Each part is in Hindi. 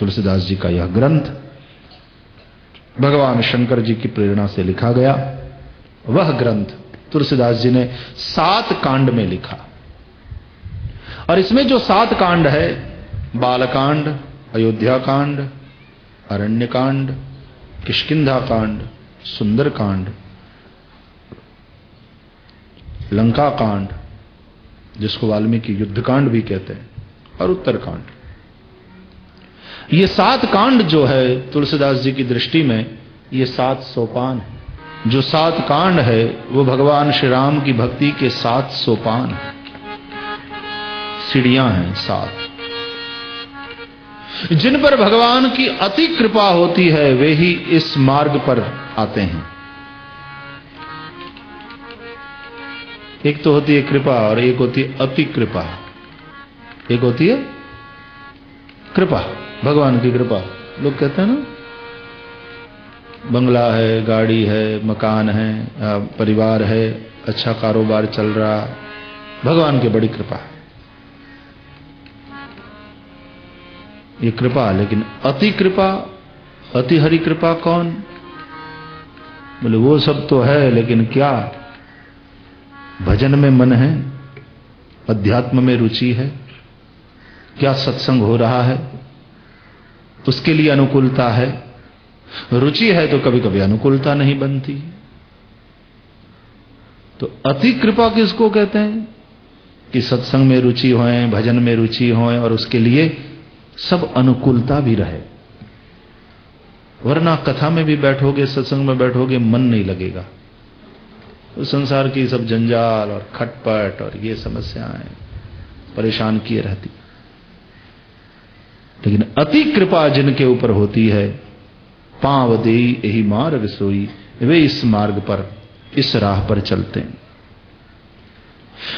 तुलसीदास जी का यह ग्रंथ भगवान शंकर जी की प्रेरणा से लिखा गया। वह ग्रंथ तुलसीदास जी ने 7 कांड में लिखा, और इसमें जो 7 कांड है, बालकांड, अयोध्या कांड, अरण्य कांड, किष्किंधा कांड, सुंदर कांड, लंका कांड जिसको वाल्मीकि युद्ध कांड भी कहते हैं, और उत्तर कांड। ये 7 कांड जो है तुलसीदास जी की दृष्टि में ये 7 सोपान है। जो 7 कांड है वो भगवान श्री राम की भक्ति के 7 सोपान है, सीढ़ियां हैं 7, जिन पर भगवान की अति कृपा होती है वे ही इस मार्ग पर आते हैं। एक तो होती है कृपा और एक होती है अति कृपा। एक होती है कृपा, भगवान की कृपा। लोग कहते हैं ना, बंगला है, गाड़ी है, मकान है, परिवार है, अच्छा कारोबार चल रहा, भगवान की बड़ी कृपा है, ये कृपा। लेकिन अति कृपा, अति हरि कृपा कौन? बोले वो सब तो है, लेकिन क्या भजन में मन है, अध्यात्म में रुचि है, क्या सत्संग हो रहा है, उसके लिए अनुकूलता है। रुचि है तो कभी कभी अनुकूलता नहीं बनती। तो अति कृपा किसको कहते हैं? कि सत्संग में रुचि होए, भजन में रुचि होए, और उसके लिए सब अनुकूलता भी रहे। वरना कथा में भी बैठोगे, सत्संग में बैठोगे, मन नहीं लगेगा। तो संसार की सब जंजाल और खटपट और ये समस्याएं परेशान किए रहती। लेकिन अति कृपा जिनके ऊपर होती है, पांव देई यही मार्ग सोई, वे इस मार्ग पर, इस राह पर चलते हैं।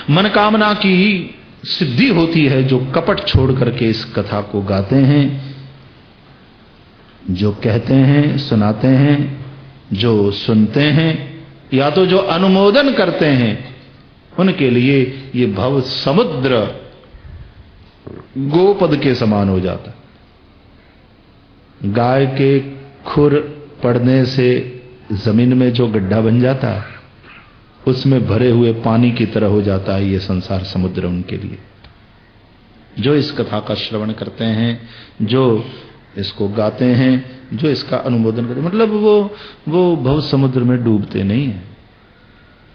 मनकामना की सिद्धि होती है जो कपट छोड़ करके इस कथा को गाते हैं, जो कहते हैं, सुनाते हैं, जो सुनते हैं, या तो जो अनुमोदन करते हैं, उनके लिए ये भव समुद्र गोपद के समान हो जाता। गाय के खुर पड़ने से जमीन में जो गड्ढा बन जाता है, उसमें भरे हुए पानी की तरह हो जाता है ये संसार समुद्र उनके लिए। जो इस कथा का श्रवण करते हैं, जो इसको गाते हैं, जो इसका अनुमोदन करते हैं, मतलब वो भव समुद्र में डूबते नहीं है।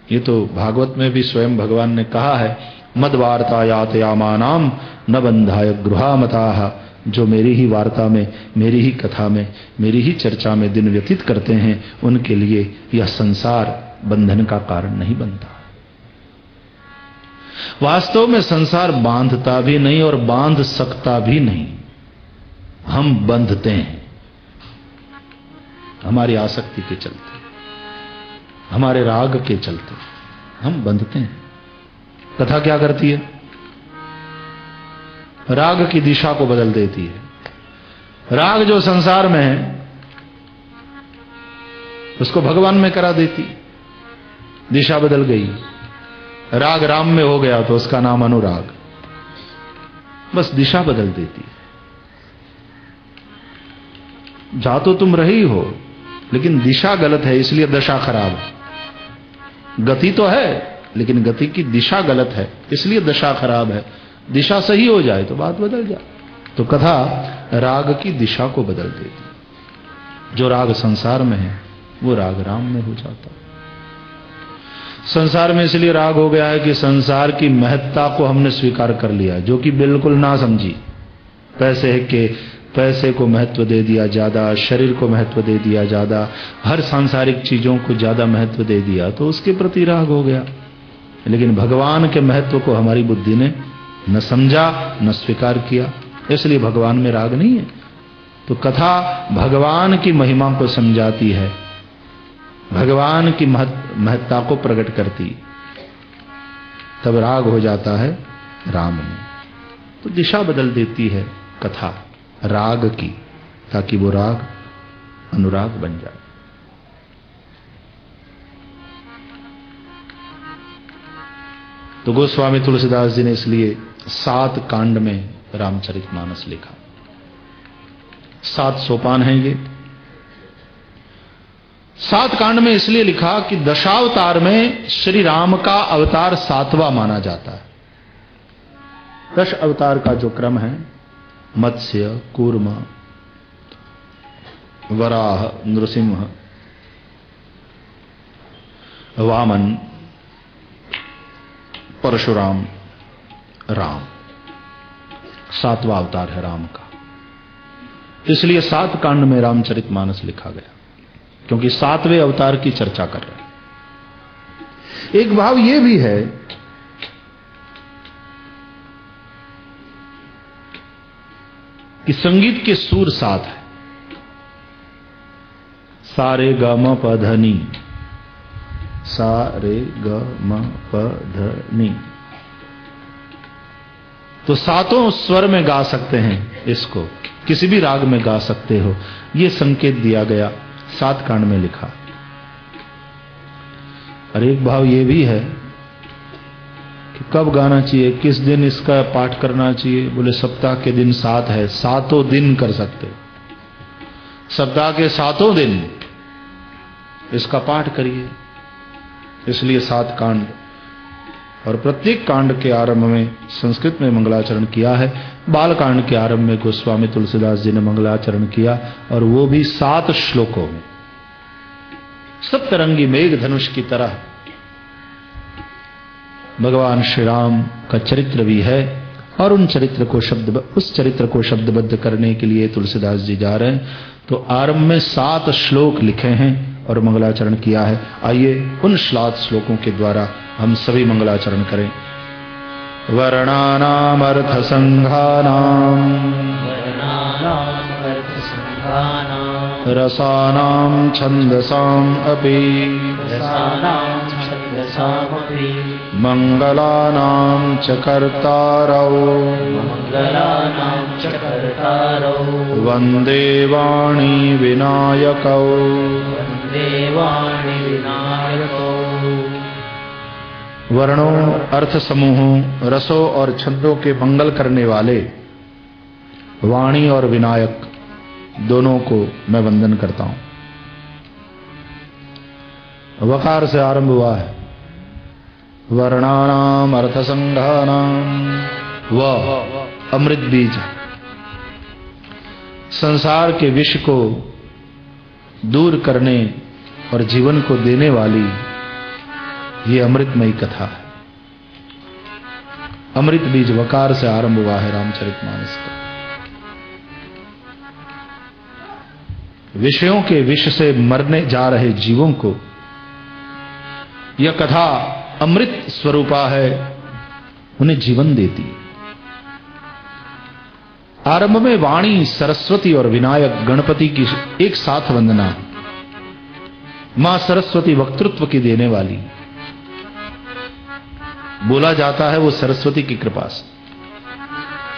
ये तो भागवत में भी स्वयं भगवान ने कहा है, मद वार्ता यातयामानाम न बंधाय गृहामताः। जो मेरी ही वार्ता में, मेरी ही कथा में, मेरी ही चर्चा में दिन व्यतीत करते हैं, उनके लिए यह संसार बंधन का कारण नहीं बनता। वास्तव में संसार बांधता भी नहीं और बांध सकता भी नहीं। हम बंधते हैं हमारी आसक्ति के चलते, हमारे राग के चलते हम बंधते हैं। कथा क्या करती है? राग की दिशा को बदल देती है। राग जो संसार में है उसको भगवान में करा देती, दिशा बदल गई। राग राम में हो गया तो उसका नाम अनुराग, बस दिशा बदल देती है। जा तो तुम रही हो, लेकिन दिशा गलत है, इसलिए दशा खराब है। गति तो है, लेकिन गति की दिशा गलत है, इसलिए दशा खराब है। दिशा सही हो जाए तो बात बदल जाए। तो कथा राग की दिशा को बदल देती। जो राग संसार में है वो राग राम में हो जाता। संसार में इसलिए राग हो गया है कि संसार की महत्ता को हमने स्वीकार कर लिया, जो कि बिल्कुल ना समझी। पैसे को महत्व दे दिया ज्यादा, शरीर को महत्व दे दिया ज्यादा, हर सांसारिक चीजों को ज्यादा महत्व दे दिया, तो उसके प्रति राग हो गया। लेकिन भगवान के महत्व को हमारी बुद्धि ने न समझा, न स्वीकार किया, इसलिए भगवान में राग नहीं है। तो कथा भगवान की महिमा को समझाती है, भगवान की महत्ता को प्रकट करती, तब राग हो जाता है राम में। तो दिशा बदल देती है कथा राग की, ताकि वो राग अनुराग बन जाए। तो गोस्वामी तुलसीदास जी ने इसलिए 7 कांड में रामचरितमानस लिखा। 7 सोपान हैं ये। 7 कांड में इसलिए लिखा कि दशावतार में श्री राम का अवतार 7वां माना जाता है। 10 अवतार का जो क्रम है, मत्स्य, कूर्म, वराह, नृसिंह, वामन, परशुराम, राम, 7वां अवतार है राम का। इसलिए 7 कांड में रामचरितमानस लिखा गया, क्योंकि 7वें अवतार की चर्चा कर रहे हैं। एक भाव यह भी है कि संगीत के सुर 7 है। सा रे ग म प ध नि, सा रे ग म प ध नि। तो 7 स्वर में गा सकते हैं, इसको किसी भी राग में गा सकते हो, यह संकेत दिया गया 7 कांड में लिखा। और एक भाव यह भी है कि कब गाना चाहिए, किस दिन इसका पाठ करना चाहिए। बोले सप्ताह के दिन 7 है, 7 दिन कर सकते, सप्ताह के 7 दिन इसका पाठ करिए। इसलिए 7 कांड, और प्रत्येक कांड के आरंभ में संस्कृत में मंगलाचरण किया है। बाल कांड के आरंभ में गोस्वामी तुलसीदास जी ने मंगलाचरण किया, और वो भी 7 श्लोकों में। सप्तरंगी मेघ धनुष की तरह भगवान श्री राम का चरित्र भी है, और उस चरित्र को शब्दबद्ध करने के लिए तुलसीदास जी जा रहे हैं। तो आरंभ में 7 श्लोक लिखे हैं और मंगलाचरण किया है। आइए उन 7 श्लोकों के द्वारा हम सभी मंगलाचरण करें। वर्णानाम अर्थ संघानाम, रसानाम छंदसाम अपि, मंगलानाम च कर्तारौ, वंदे वाणी विनायकौ। वर्णों, अर्थ समूहों, रसों और छंदों के मंगल करने वाले वाणी और विनायक दोनों को मैं वंदन करता हूं। वकार से आरंभ हुआ है। वर्णानाम अर्थ संघानाम, वह अमृत बीज है। संसार के विष को दूर करने और जीवन को देने वाली ये अमृतमयी कथा है। अमृत बीज वकार से आरंभ हुआ है रामचरितमानस का। विषयों के विष से मरने जा रहे जीवों को यह कथा अमृत स्वरूपा है, उन्हें जीवन देती है। आरंभ में वाणी, सरस्वती और विनायक गणपति की एक साथ वंदना। मां सरस्वती वक्तृत्व की देने वाली, बोला जाता है वो सरस्वती की कृपा से।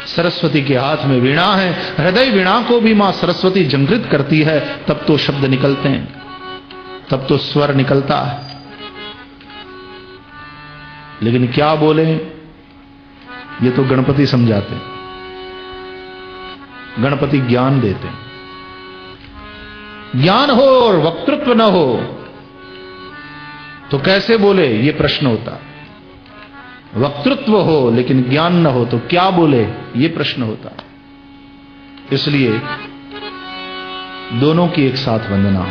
सरस्वती के हाथ में वीणा है, हृदय वीणा को भी मां सरस्वती जंगृत करती है, तब तो शब्द निकलते हैं, तब तो स्वर निकलता है। लेकिन क्या बोले, ये तो गणपति समझाते हैं, गणपति ज्ञान देते हैं। ज्ञान हो और वक्तृत्व न हो तो कैसे बोले, ये प्रश्न होता। वक्तृत्व हो लेकिन ज्ञान न हो तो क्या बोले, ये प्रश्न होता। इसलिए दोनों की एक साथ वंदना,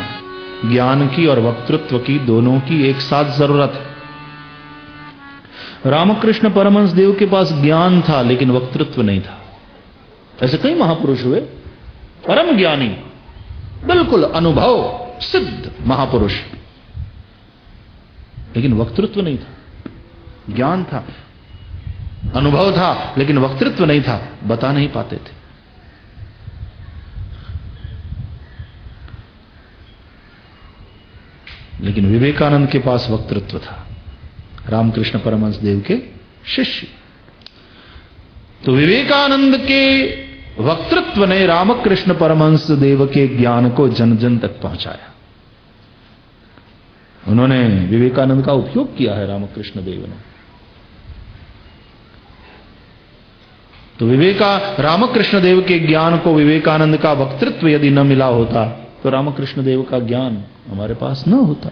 ज्ञान की और वक्तृत्व की, दोनों की एक साथ जरूरत है। रामकृष्ण परमहंस देव के पास ज्ञान था लेकिन वक्तृत्व नहीं था। ऐसे कई महापुरुष हुए, परम ज्ञानी, बिल्कुल अनुभव सिद्ध महापुरुष, लेकिन वक्तृत्व नहीं था। ज्ञान था, अनुभव था, लेकिन वक्तृत्व नहीं था, बता नहीं पाते थे। लेकिन विवेकानंद के पास वक्तृत्व था, रामकृष्ण परमहंस देव के शिष्य। तो विवेकानंद के वक्तृत्व ने रामकृष्ण परमहंस देव के ज्ञान को जन जन तक पहुंचाया। उन्होंने विवेकानंद का उपयोग किया है रामकृष्ण देव ने। तो रामकृष्ण देव के ज्ञान को विवेकानंद का वक्तृत्व यदि न मिला होता तो रामकृष्ण देव का ज्ञान हमारे पास न होता।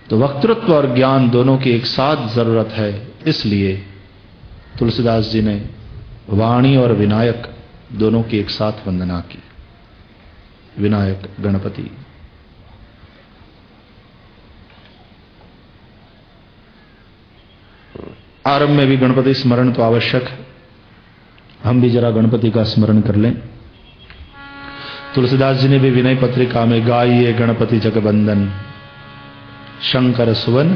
तो वक्तृत्व और ज्ञान दोनों की एक साथ जरूरत है। इसलिए तुलसीदास जी ने वाणी और विनायक दोनों की एक साथ वंदना की। विनायक गणपति, आरंभ में भी गणपति स्मरण तो आवश्यक है। हम भी जरा गणपति का स्मरण कर लें। तुलसीदास जी ने भी विनय पत्रिका में गाइए गणपति जगवंदन शंकर सुवन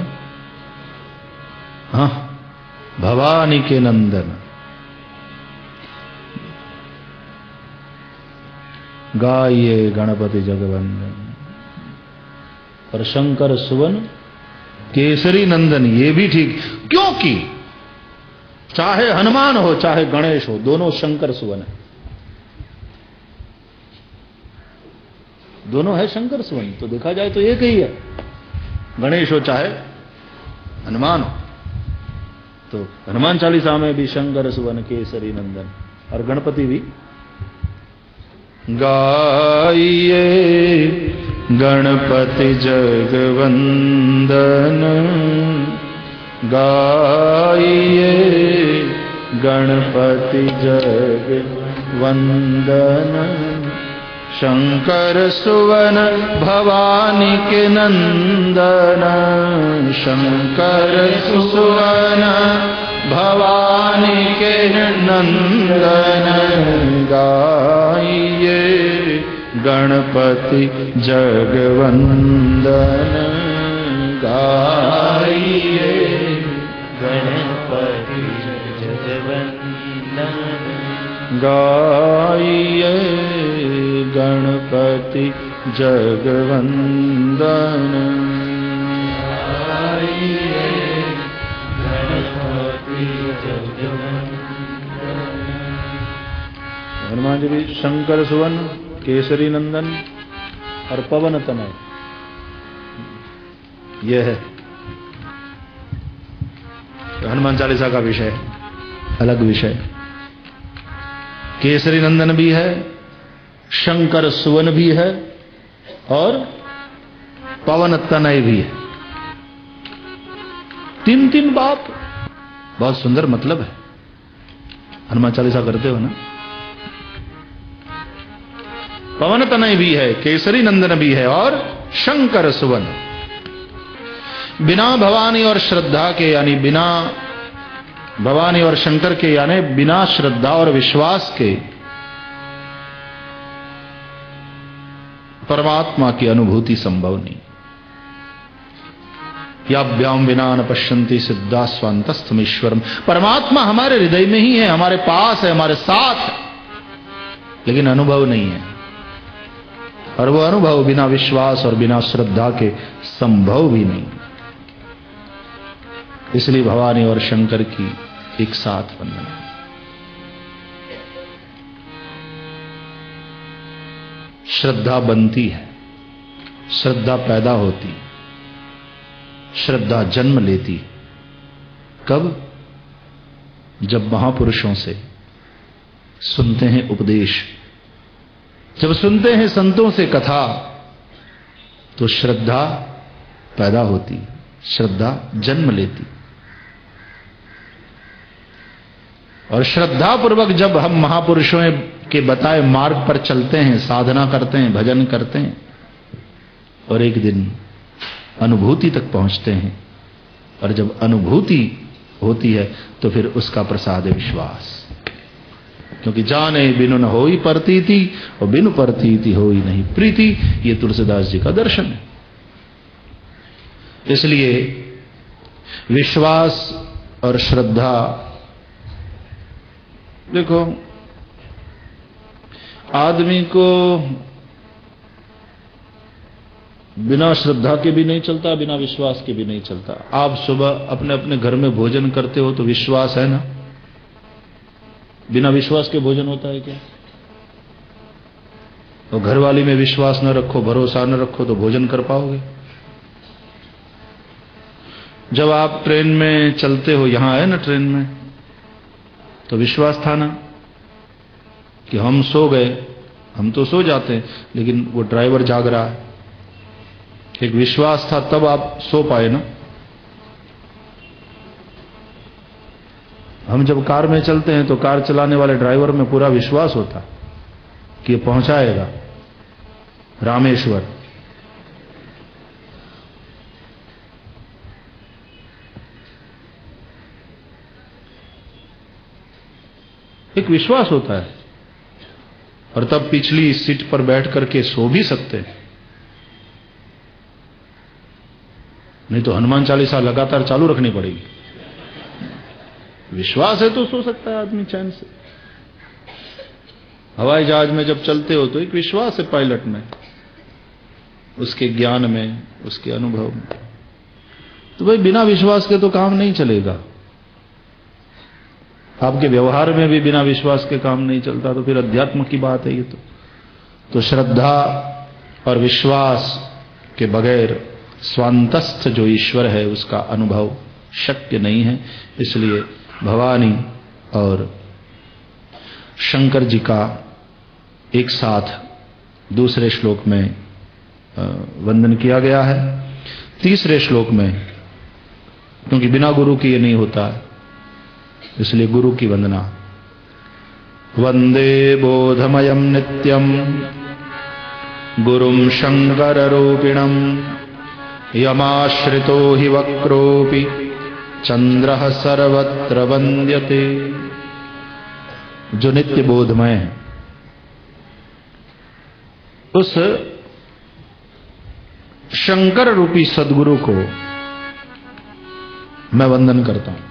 भवानी के नंदन, गाइए गणपति जगवंदन और शंकर सुवन केसरी नंदन। ये भी ठीक, क्योंकि चाहे हनुमान हो चाहे गणेश हो, दोनों शंकर सुवन है, दोनों है शंकर सुवन। तो देखा जाए तो एक ही है, गणेश हो चाहे हनुमान हो। तो हनुमान चालीसा में भी शंकर सुवन केसरी नंदन, और गणपति भी गाइए गणपति जगवंदन, गाइए गणपति जगवंदन शंकर सुवन भवानी के नंदन, शंकर सुवन भवानी के नंदन, गाइए गणपति जगवंदन, गाइए गणपति जगवंदन, गाइए गणपति जगवंदन, गाइए गणपति जगवंदन। हनुमान जी भी शंकर सुवन केसरी नंदन और पवन तनय, यह है हनुमान चालीसा का विषय, अलग विषय। केसरी नंदन भी है, शंकर सुवन भी है और पवन तनय भी है। तीन तीन बात, बहुत सुंदर मतलब है। हनुमान चालीसा करते हो ना? पवन तनय भी है, केसरी नंदन भी है और शंकर सुवन। बिना भवानी और श्रद्धा के, यानी बिना भवानी और शंकर के, यानी बिना श्रद्धा और विश्वास के परमात्मा की अनुभूति संभव नहीं। याभ्याम विना न पश्यन्ति सिद्धा स्वान्तस्थमीश्वरम। परमात्मा हमारे हृदय में ही है, हमारे पास है, हमारे साथ है, लेकिन अनुभव नहीं है। और वो अनुभव बिना विश्वास और बिना श्रद्धा के संभव भी नहीं। इसलिए भवानी और शंकर की एक साथ वंदना। श्रद्धा बनती है, श्रद्धा पैदा होती है, श्रद्धा जन्म लेती। कब? जब महापुरुषों से सुनते हैं उपदेश, जब सुनते हैं संतों से कथा, तो श्रद्धा पैदा होती, श्रद्धा जन्म लेती। और श्रद्धा पूर्वक जब हम महापुरुषों के बताए मार्ग पर चलते हैं, साधना करते हैं, भजन करते हैं, और एक दिन अनुभूति तक पहुंचते हैं, और जब अनुभूति होती है तो फिर उसका प्रसाद है विश्वास। क्योंकि जाने बिनु न होई प्रतीति और बिनु प्रतीति होई नहीं प्रीति, ये तुलसीदास जी का दर्शन है। इसलिए विश्वास और श्रद्धा, देखो आदमी को बिना श्रद्धा के भी नहीं चलता, बिना विश्वास के भी नहीं चलता। आप सुबह अपने अपने घर में भोजन करते हो तो विश्वास है ना? बिना विश्वास के भोजन होता है क्या? तो घरवाली में विश्वास न रखो, भरोसा न रखो तो भोजन कर पाओगे? जब आप ट्रेन में चलते हो, यहां है ना ट्रेन में, तो विश्वास था ना कि हम सो गए, हम तो सो जाते हैं लेकिन वो ड्राइवर जाग रहा है। एक विश्वास था तब आप सो पाए ना। हम जब कार में चलते हैं तो कार चलाने वाले ड्राइवर में पूरा विश्वास होता कि ये पहुंचाएगा रामेश्वर। एक विश्वास होता है और तब पिछली सीट पर बैठ करके सो भी सकते हैं। नहीं तो हनुमान चालीसा लगातार चालू रखनी पड़ेगी। विश्वास है तो सो सकता है आदमी चैन से। हवाई जहाज में जब चलते हो तो एक विश्वास है पायलट में, उसके ज्ञान में, उसके अनुभव में। तो भाई बिना विश्वास के तो काम नहीं चलेगा। आपके व्यवहार में भी बिना विश्वास के काम नहीं चलता, तो फिर अध्यात्म की बात है ये तो श्रद्धा और विश्वास के बगैर स्वांतस्थ जो ईश्वर है उसका अनुभव शक्य नहीं है। इसलिए भवानी और शंकर जी का एक साथ दूसरे श्लोक में वंदन किया गया है। तीसरे श्लोक में, क्योंकि बिना गुरु के ये नहीं होता है, इसलिए गुरु की वंदना। वंदे बोधमयं नित्यं गुरुं शंकर रूपिणं यमाश्रितो हि वक्रोऽपि चंद्रः सर्वत्र वंद्यते। जो नित्य बोधमय है उस शंकर रूपी सदगुरु को मैं वंदन करता हूं।